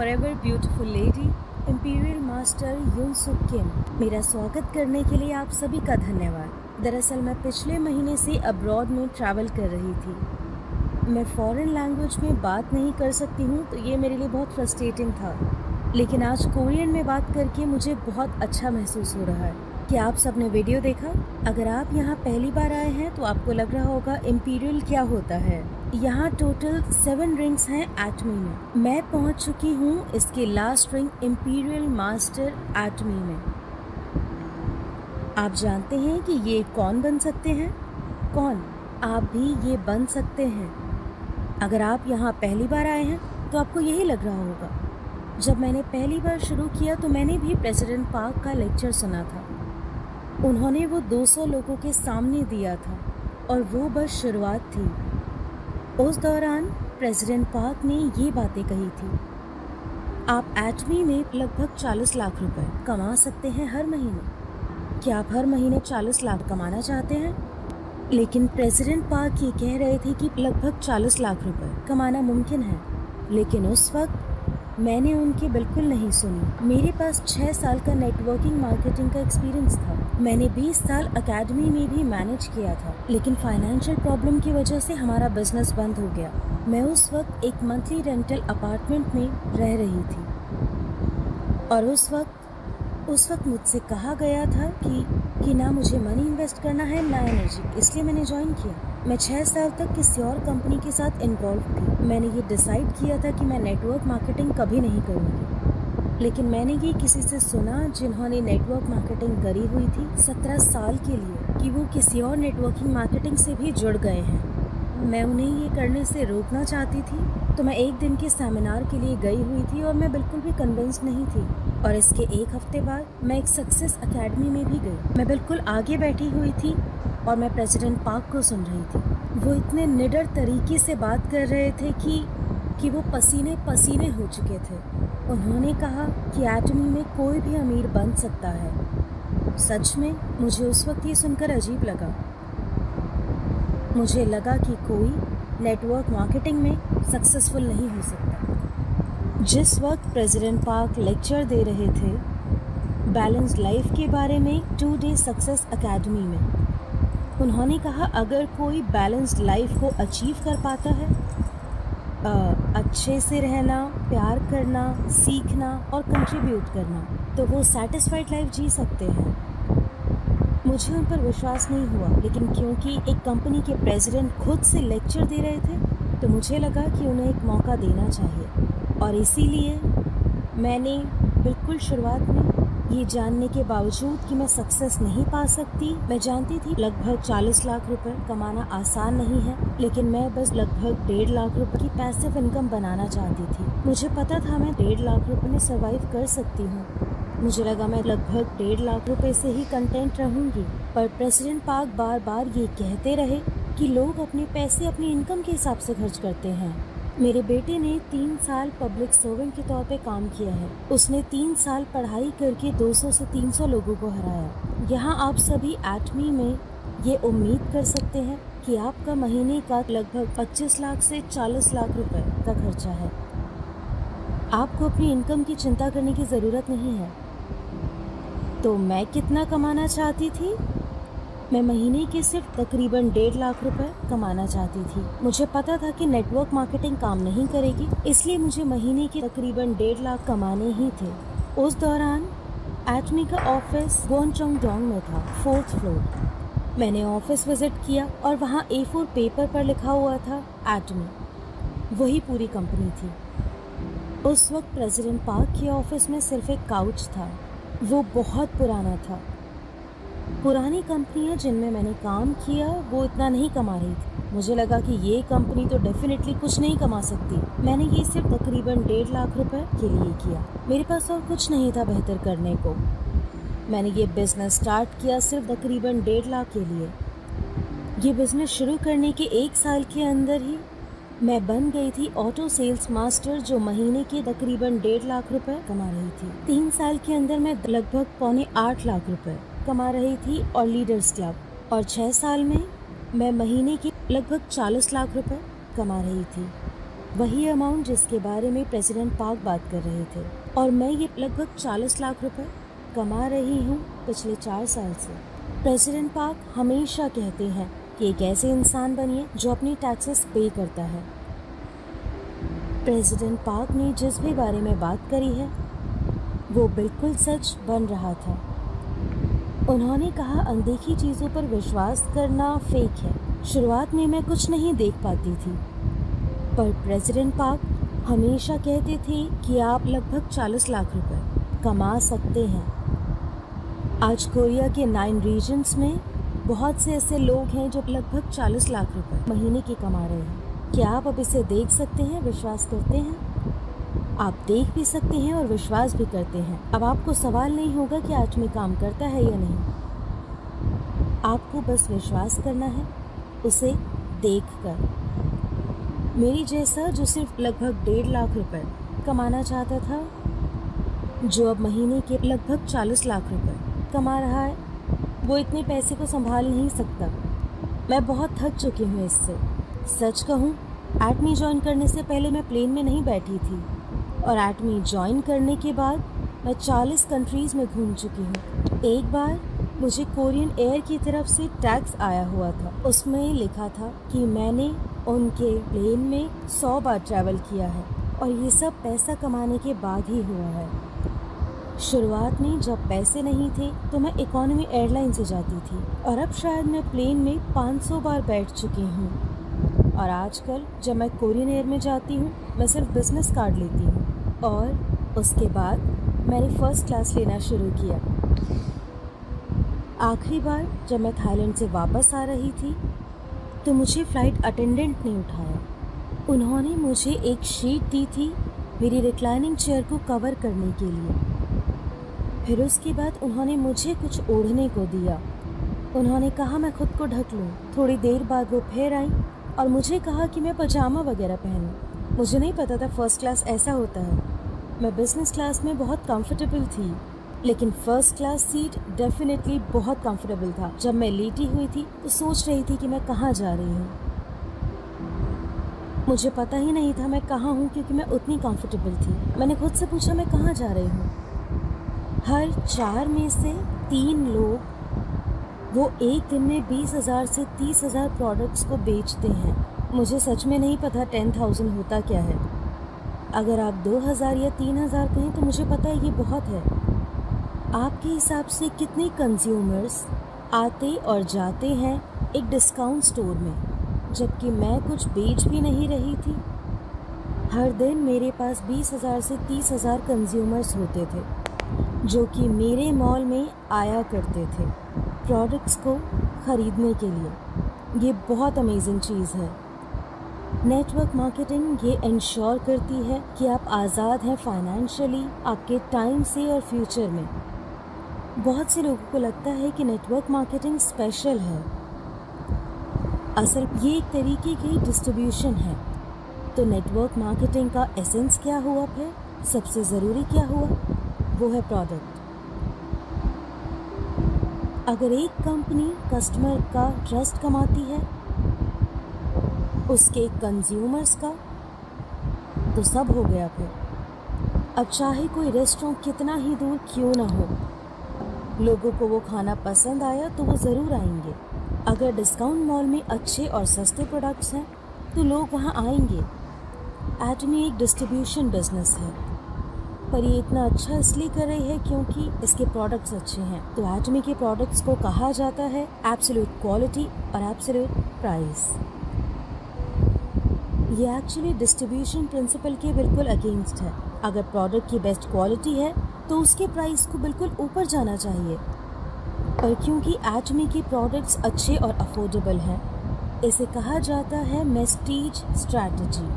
Forever beautiful lady imperial master Yoon Suk किम। मेरा स्वागत करने के लिए आप सभी का धन्यवाद। दरअसल मैं पिछले महीने से अब्रॉड में ट्रैवल कर रही थी। मैं फॉरेन लैंग्वेज में बात नहीं कर सकती हूँ, तो ये मेरे लिए बहुत फ्रस्ट्रेटिंग था। लेकिन आज कोरियन में बात करके मुझे बहुत अच्छा महसूस हो रहा है। क्या आप सबने वीडियो देखा? अगर आप यहाँ पहली बार आए हैं तो आपको लग रहा होगा इंपीरियल क्या होता है। यहाँ टोटल 7 रिंग्स हैं एटमी में। मैं पहुँच चुकी हूँ इसके लास्ट रिंग इंपीरियल मास्टर एटमी में। आप जानते हैं कि ये कौन बन सकते हैं? कौन? आप भी ये बन सकते हैं। अगर आप यहाँ पहली बार आए हैं तो आपको यही लग रहा होगा। जब मैंने पहली बार शुरू किया तो मैंने भी प्रेसिडेंट पार्क का लेक्चर सुना था। उन्होंने वो 200 लोगों के सामने दिया था और वो बस शुरुआत थी। उस दौरान प्रेसिडेंट पार्क ने ये बातें कही थी। आप एटमी में लगभग 40 लाख रुपए कमा सकते हैं हर महीने। क्या आप हर महीने 40 लाख कमाना चाहते हैं? लेकिन प्रेसिडेंट पार्क ये कह रहे थे कि लगभग 40 लाख रुपए कमाना मुमकिन है। लेकिन उस वक्त मैंने उनकी बिल्कुल नहीं सुनी। मेरे पास 6 साल का नेटवर्किंग मार्केटिंग का एक्सपीरियंस था। मैंने 20 साल एकेडमी में भी मैनेज किया था, लेकिन फाइनेंशियल प्रॉब्लम की वजह से हमारा बिजनेस बंद हो गया। मैं उस वक्त एक मंथली रेंटल अपार्टमेंट में रह रही थी और उस वक्त मुझसे कहा गया था कि ना मुझे मनी इन्वेस्ट करना है ना एनर्जी, इसलिए मैंने ज्वाइन किया। मैं 6 साल तक किसी और कंपनी के साथ इन्वॉल्व थी। मैंने ये डिसाइड किया था कि मैं नेटवर्क मार्केटिंग कभी नहीं करूँगी। लेकिन मैंने ये किसी से सुना जिन्होंने नेटवर्क मार्केटिंग करी हुई थी 17 साल के लिए, कि वो किसी और नेटवर्किंग मार्केटिंग से भी जुड़ गए हैं। मैं उन्हें ये करने से रोकना चाहती थी, तो मैं एक दिन के सेमिनार के लिए गई हुई थी और मैं बिल्कुल भी कन्विंस नहीं थी। और इसके एक हफ्ते बाद मैं एक सक्सेस एकेडमी में भी गई। मैं बिल्कुल आगे बैठी हुई थी और मैं प्रेसिडेंट पार्क को सुन रही थी। वो इतने निडर तरीके से बात कर रहे थे कि वो पसीने पसीने हो चुके थे। उन्होंने कहा कि एटमी में कोई भी अमीर बन सकता है। सच में मुझे उस वक्त ये सुनकर अजीब लगा। मुझे लगा कि कोई नेटवर्क मार्केटिंग में सक्सेसफुल नहीं हो सकता। जिस वक्त प्रेसिडेंट पार्क लेक्चर दे रहे थे बैलेंस्ड लाइफ के बारे में 2 डे सक्सेस एकेडमी में, उन्होंने कहा अगर कोई बैलेंस्ड लाइफ को अचीव कर पाता है, अच्छे से रहना, प्यार करना, सीखना और कंट्रीब्यूट करना, तो वो सैटिस्फाइड लाइफ जी सकते हैं। मुझे उन पर विश्वास नहीं हुआ, लेकिन क्योंकि एक कंपनी के प्रेसिडेंट खुद से लेक्चर दे रहे थे तो मुझे लगा कि उन्हें एक मौका देना चाहिए। और इसीलिए मैंने बिल्कुल शुरुआत में ये जानने के बावजूद कि मैं सक्सेस नहीं पा सकती, मैं जानती थी लगभग 40 लाख रुपए कमाना आसान नहीं है, लेकिन मैं बस लगभग 1.5 लाख रुपए की पैसिव इनकम बनाना चाहती थी। मुझे पता था मैं 1.5 लाख रुपए में सर्वाइव कर सकती हूँ। मुझे लगा मैं लगभग 1.5 लाख रुपए से ही कंटेंट रहूँगी। पर प्रेसिडेंट पार्क बार बार ये कहते रहे कि लोग अपने पैसे अपनी इनकम के हिसाब से खर्च करते हैं। मेरे बेटे ने 3 साल पब्लिक सर्वेंट के तौर पे काम किया है। उसने 3 साल पढ़ाई करके 200 से 300 लोगों को हराया। यहाँ आप सभी एटमी में ये उम्मीद कर सकते हैं कि आपका महीने का लगभग 25 लाख से 40 लाख रुपए का खर्चा है। आपको अपनी इनकम की चिंता करने की ज़रूरत नहीं है। तो मैं कितना कमाना चाहती थी? मैं महीने के सिर्फ तकरीबन 1.5 लाख रुपए कमाना चाहती थी। मुझे पता था कि नेटवर्क मार्केटिंग काम नहीं करेगी, इसलिए मुझे महीने के तकरीबन 1.5 लाख कमाने ही थे। उस दौरान एटमी का ऑफिस गोनचोंगडोंग में था, 4th फ्लोर। मैंने ऑफिस विजिट किया और वहाँ A4 पेपर पर लिखा हुआ था एटमी। वही पूरी कंपनी थी। उस वक्त प्रेसिडेंट पार्क के ऑफिस में सिर्फ एक काउच था। वो बहुत पुराना था। पुरानी कंपनियां जिनमें मैंने काम किया वो इतना नहीं कमा रही थी। मुझे लगा कि ये कंपनी तो डेफिनेटली कुछ नहीं कमा सकती। मैंने ये सिर्फ तकरीबन 1.5 लाख रुपए के लिए किया। मेरे पास और कुछ नहीं था बेहतर करने को। मैंने ये बिजनेस स्टार्ट किया सिर्फ तकरीबन 1.5 लाख के लिए। ये बिजनेस शुरू करने के 1 साल के अंदर ही मैं बन गई थी ऑटो सेल्स मास्टर, जो महीने के तकरीबन 1.5 लाख रुपए कमा रही थी। 3 साल के अंदर मैं लगभग 7.25 लाख रुपए कमा रही थी और लीडर्स क्लब, और 6 साल में मैं महीने के लगभग 40 लाख रुपए कमा रही थी। वही अमाउंट जिसके बारे में प्रेसिडेंट पार्क बात कर रहे थे। और मैं ये लगभग 40 लाख रुपए कमा रही हूँ पिछले 4 साल से। प्रेसिडेंट पार्क हमेशा कहते हैं कि एक ऐसे इंसान बनिए जो अपनी टैक्सेस पे करता है। प्रेसिडेंट पार्क ने जिस भी बारे में बात करी है वो बिल्कुल सच बन रहा था। उन्होंने कहा अनदेखी चीज़ों पर विश्वास करना फेक है। शुरुआत में मैं कुछ नहीं देख पाती थी, पर प्रेसिडेंट पार्क हमेशा कहते थे कि आप लगभग 40 लाख रुपए कमा सकते हैं। आज कोरिया के 9 रीजन्स में बहुत से ऐसे लोग हैं जो लगभग 40 लाख रुपए महीने के कमा रहे हैं। क्या आप अब इसे देख सकते हैं, विश्वास करते हैं? आप देख भी सकते हैं और विश्वास भी करते हैं। अब आपको सवाल नहीं होगा कि एटमी काम करता है या नहीं। आपको बस विश्वास करना है उसे देखकर। मेरी जैसा जो सिर्फ लगभग 1.5 लाख रुपए कमाना चाहता था, जो अब महीने के लगभग 40 लाख रुपए कमा रहा है, वो इतने पैसे को संभाल नहीं सकता। मैं बहुत थक चुकी हूँ इससे। सच कहूँ, एटमी ज्वाइन करने से पहले मैं प्लेन में नहीं बैठी थी, और एटमी ज्वाइन करने के बाद मैं 40 कंट्रीज़ में घूम चुकी हूँ। एक बार मुझे कोरियन एयर की तरफ से टैक्स आया हुआ था। उसमें लिखा था कि मैंने उनके प्लेन में 100 बार ट्रैवल किया है, और ये सब पैसा कमाने के बाद ही हुआ है। शुरुआत में जब पैसे नहीं थे तो मैं इकोनॉमी एयरलाइन से जाती थी, और अब शायद मैं प्लेन में 500 बार बैठ चुकी हूँ। और आजकल जब मैं कोरियन एयर में जाती हूँ, मैं सिर्फ बिजनेस कार्ड लेती हूँ, और उसके बाद मैंने फर्स्ट क्लास लेना शुरू किया। आखिरी बार जब मैं थाईलैंड से वापस आ रही थी तो मुझे फ़्लाइट अटेंडेंट ने उठाया। उन्होंने मुझे एक शीट दी थी मेरी रिक्लाइनिंग चेयर को कवर करने के लिए। फिर उसके बाद उन्होंने मुझे कुछ ओढ़ने को दिया। उन्होंने कहा मैं खुद को ढक लूँ। थोड़ी देर बाद वो फिर आई और मुझे कहा कि मैं पजामा वगैरह पहनूं। मुझे नहीं पता था फर्स्ट क्लास ऐसा होता है। मैं बिज़नेस क्लास में बहुत कंफर्टेबल थी, लेकिन फर्स्ट क्लास सीट डेफिनेटली बहुत कंफर्टेबल था। जब मैं लेटी हुई थी तो सोच रही थी कि मैं कहाँ जा रही हूँ। मुझे पता ही नहीं था मैं कहाँ हूँ, क्योंकि मैं उतनी कंफर्टेबल थी। मैंने खुद से पूछा मैं कहाँ जा रही हूँ। हर 4 में से 3 लोग वो एक दिन में 20,000 से 30,000 प्रोडक्ट्स को बेचते हैं। मुझे सच में नहीं पता 10,000 होता क्या है। अगर आप 2,000 या 3,000 कहें तो मुझे पता है ये बहुत है। आपके हिसाब से कितने कंज्यूमर्स आते और जाते हैं एक डिस्काउंट स्टोर में, जबकि मैं कुछ बेच भी नहीं रही थी? हर दिन मेरे पास 20,000 से 30,000 कंज्यूमर्स होते थे जो कि मेरे मॉल में आया करते थे प्रोडक्ट्स को ख़रीदने के लिए। ये बहुत अमेजिंग चीज़ है। नेटवर्क मार्केटिंग ये इंश्योर करती है कि आप आज़ाद हैं फाइनेंशियली, आपके टाइम से और फ्यूचर में। बहुत से लोगों को लगता है कि नेटवर्क मार्केटिंग स्पेशल है। असल ये एक तरीके की डिस्ट्रीब्यूशन है। तो नेटवर्क मार्केटिंग का एसेंस क्या हुआ फिर? सबसे ज़रूरी क्या हुआ? वो है प्रोडक्ट। अगर एक कंपनी कस्टमर का ट्रस्ट कमाती है, उसके कंज्यूमर्स का, तो सब हो गया फिर। अब चाहे कोई रेस्टोरेंट कितना ही दूर क्यों ना हो, लोगों को वो खाना पसंद आया तो वो ज़रूर आएंगे। अगर डिस्काउंट मॉल में अच्छे और सस्ते प्रोडक्ट्स हैं तो लोग वहाँ आएंगे। एटमी एक डिस्ट्रीब्यूशन बिजनेस है, पर ये इतना अच्छा इसलिए कर रही है क्योंकि इसके प्रोडक्ट्स अच्छे हैं। तो एटमी के प्रोडक्ट्स को कहा जाता है एब्सोल्यूट क्वालिटी और एब्सोल्यूट प्राइस। ये एक्चुअली डिस्ट्रीब्यूशन प्रिंसिपल के बिल्कुल अगेंस्ट है। अगर प्रोडक्ट की बेस्ट क्वालिटी है तो उसके प्राइस को बिल्कुल ऊपर जाना चाहिए, पर क्योंकि एटमी के प्रोडक्ट्स अच्छे और अफोर्डेबल हैं, इसे कहा जाता है मेस्टीज स्ट्रैटेजी।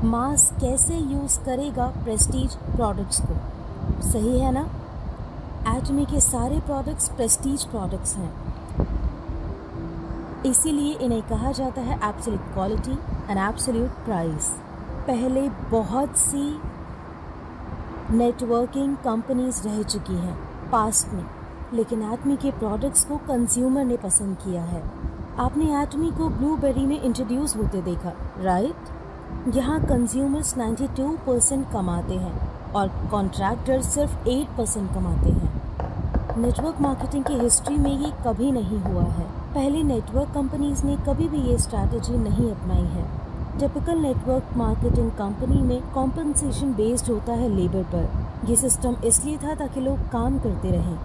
मास कैसे यूज़ करेगा प्रेस्टीज प्रोडक्ट्स को, सही है ना? एटमी के सारे प्रोडक्ट्स प्रेस्टीज प्रोडक्ट्स हैं, इसीलिए इन्हें कहा जाता है absolute quality and absolute price. पहले बहुत सी नेटवर्किंग कंपनीज रह चुकी हैं पास्ट में, लेकिन एटमी के प्रोडक्ट्स को कंज्यूमर ने पसंद किया है। आपने एटमी को ब्लूबेरी में इंट्रोड्यूस होते देखा, राइट? यहाँ कंज्यूमर्स 92% कमाते हैं और कॉन्ट्रैक्टर्स सिर्फ 8% कमाते हैं। नेटवर्क मार्केटिंग की हिस्ट्री में ये कभी नहीं हुआ है। पहले नेटवर्क कंपनीज ने कभी भी ये स्ट्रैटेजी नहीं अपनाई है। टिपिकल नेटवर्क मार्केटिंग कंपनी में कॉम्पनसेशन बेस्ड होता है लेबर पर। ये सिस्टम इसलिए था ताकि लोग काम करते रहें,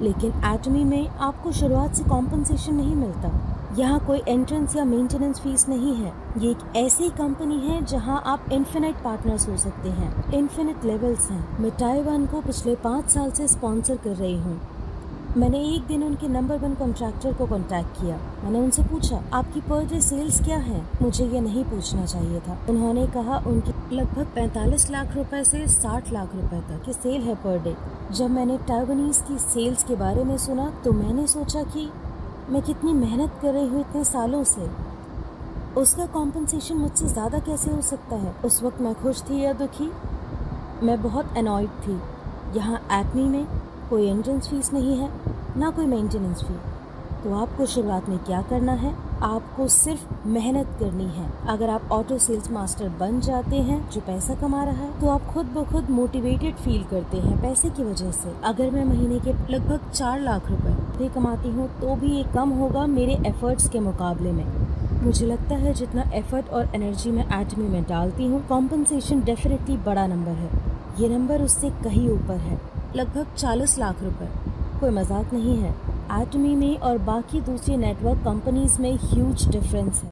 लेकिन एटमी में आपको शुरुआत से कॉम्पनसेशन नहीं मिलता। यहाँ कोई एंट्रेंस या मेंटेनेंस फीस नहीं है। ये एक ऐसी कंपनी है जहाँ आप इन्फिनिट पार्टनर्स हो सकते हैं, इन्फिनिट लेवल्स हैं। मैं ताइवान को पिछले 5 साल से स्पॉन्सर कर रही हूँ। मैंने एक दिन उनके नंबर 1 कॉन्ट्रैक्टर को कांटेक्ट किया। मैंने उनसे पूछा, आपकी पर डे सेल्स क्या है? मुझे ये नहीं पूछना चाहिए था। उन्होंने कहा उनकी लगभग 45 लाख रुपए से 60 लाख रुपए तक की सेल है पर डे। जब मैंने ताइवानीज की सेल्स के बारे में सुना तो मैंने सोचा कि मैं कितनी मेहनत कर रही हूँ इतने सालों से, उसका कॉम्पनसेशन मुझसे ज़्यादा कैसे हो सकता है। उस वक्त मैं खुश थी या दुखी? मैं बहुत अनॉयड थी। यहाँ एटमी में कोई एंट्रेंस फीस नहीं है, ना कोई मेंटेनेंस फी। तो आपको शुरुआत में क्या करना है? आपको सिर्फ मेहनत करनी है। अगर आप ऑटो सेल्स मास्टर बन जाते हैं जो पैसा कमा रहा है, तो आप खुद ब खुद मोटिवेटेड फील करते हैं पैसे की वजह से। अगर मैं महीने के लगभग 4 लाख रुपए कमाती हूँ तो भी ये कम होगा मेरे एफर्ट्स के मुकाबले में। मुझे लगता है जितना एफर्ट और एनर्जी मैं एटमी में डालती हूँ, कॉम्पनसेशन डेफिनेटली बड़ा नंबर है। ये नंबर उससे कहीं ऊपर है, लगभग 40 लाख रुपए। कोई मजाक नहीं है। एटमी में और बाकी दूसरी नेटवर्क कंपनीज में ह्यूज डिफरेंस है।